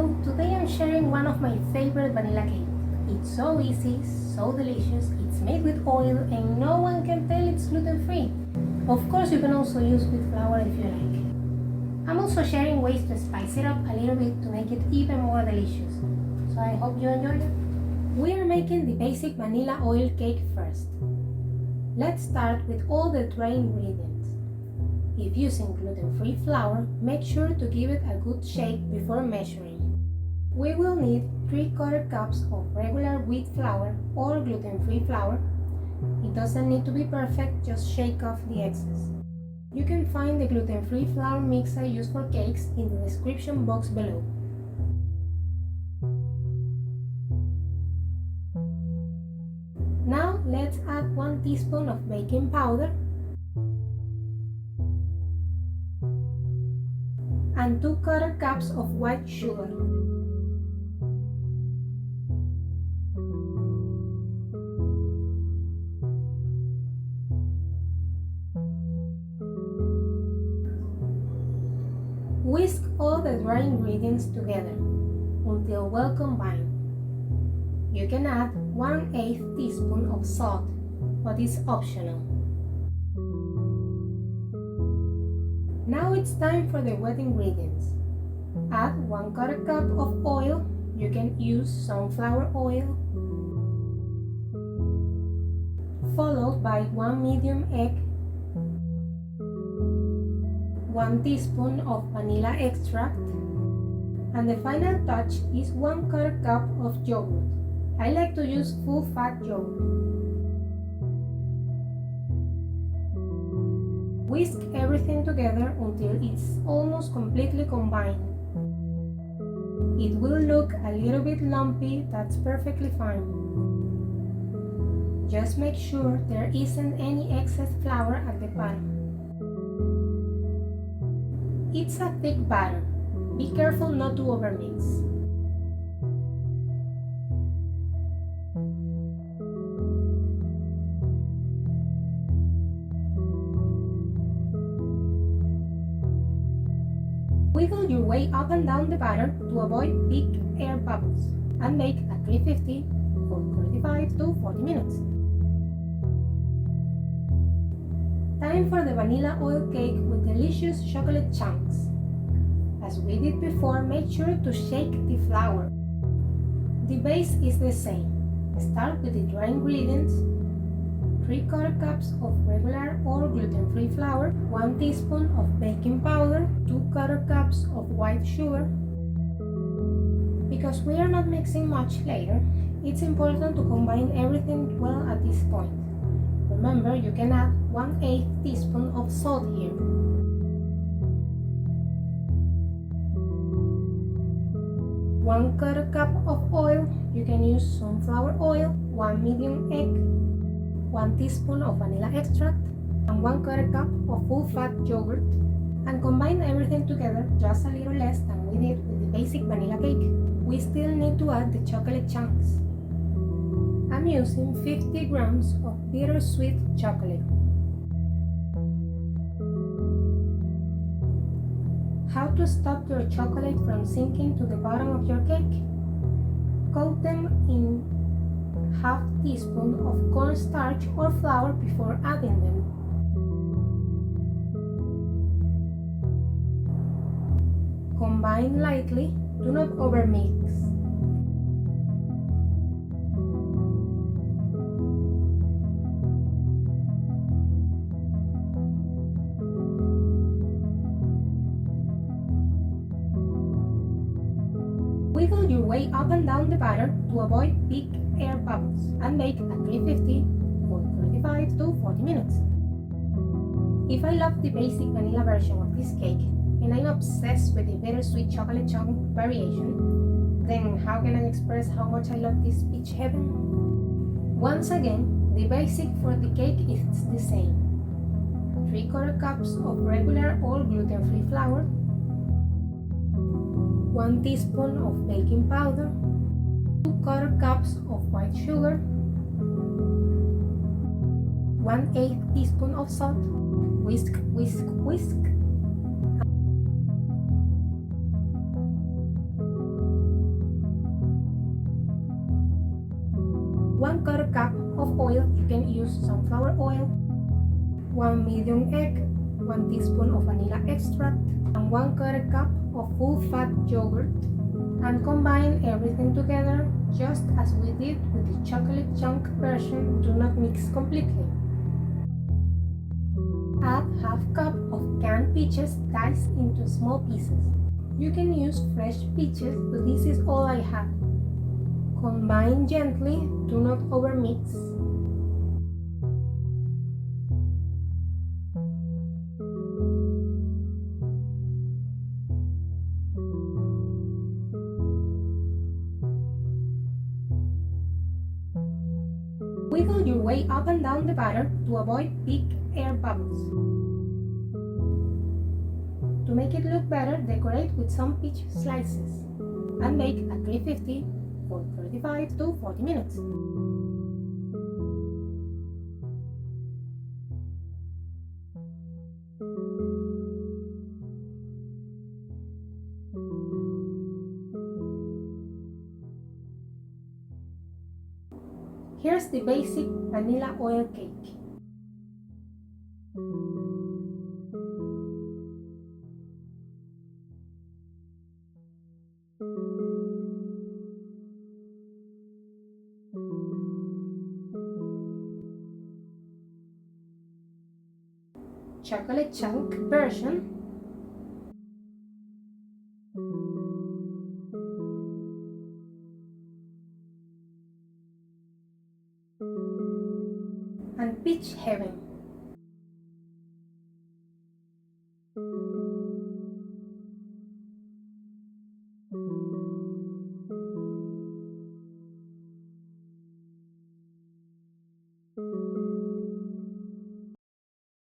Hello, today I'm sharing one of my favorite vanilla cake. It's so easy, so delicious, it's made with oil and no one can tell it's gluten-free. Of course you can also use with flour if you like. I'm also sharing ways to spice it up a little bit to make it even more delicious. So I hope you enjoy it. We are making the basic vanilla oil cake first. Let's start with all the dry ingredients. If using gluten-free flour, make sure to give it a good shake before measuring. We will need 3/4 cups of regular wheat flour or gluten-free flour. It doesn't need to be perfect, just shake off the excess. You can find the gluten-free flour mix I use for cakes in the description box below. Now let's add 1 teaspoon of baking powder and 2/4 cups of white sugar. Whisk all the dry ingredients together until well combined. You can add 1/8 teaspoon of salt, but it's optional. Now it's time for the wet ingredients. Add 1/4 cup of oil. You can use sunflower oil, followed by 1 medium egg, 1 teaspoon of vanilla extract, and the final touch is 1/4 cup of yogurt. I like to use full-fat yogurt. Whisk everything together until it's almost completely combined. It will look a little bit lumpy, that's perfectly fine. Just make sure there isn't any excess flour at the bottom. It's a thick batter. Be careful not to overmix. Wiggle your way up and down the batter to avoid big air bubbles and bake at 350 for 35 to 40 minutes. Time for the vanilla oil cake with delicious chocolate chunks. As we did before, make sure to shake the flour. The base is the same. Start with the dry ingredients, 3/4 cups of regular or gluten-free flour, 1 teaspoon of baking powder, 2/4 cups of white sugar. Because we are not mixing much later, it's important to combine everything well at this point. Remember, you can add 1/8 teaspoon of salt here. One 1/4 cup of oil, you can use sunflower oil, 1 medium egg, 1 teaspoon of vanilla extract, and 1/4 cup of full-fat yogurt, and combine everything together just a little less than we did with the basic vanilla cake. We still need to add the chocolate chunks. I'm using 50 grams of bittersweet chocolate. How to stop your chocolate from sinking to the bottom of your cake? Coat them in half teaspoon of corn starch or flour before adding them. Combine lightly, do not overmix. Wiggle your way up and down the batter to avoid big air bubbles and bake at 350 for 35 to 40 minutes. If I love the basic vanilla version of this cake and I'm obsessed with the bittersweet chocolate chunk variation, then how can I express how much I love this peach heaven? Once again, the basic for the cake is the same. 3/4 cups of regular or gluten-free flour, 1 teaspoon of baking powder, 2/4 cups of white sugar, 1/8 teaspoon of salt. Whisk, whisk, whisk. of oil, you can use sunflower oil, 1 medium egg, 1 teaspoon of vanilla extract, and 1/4 cup of full-fat yogurt, and combine everything together just as we did with the chocolate chunk version. Do not mix completely. Add half cup of canned peaches diced into small pieces. You can use fresh peaches, but this is all I have. Combine gently, do not overmix. Wiggle your way up and down the batter to avoid big air bubbles. To make it look better, decorate with some peach slices and bake at 350 for 35 to 40 minutes. Here's the basic vanilla oil cake. Chocolate chunk version. And peach heaven.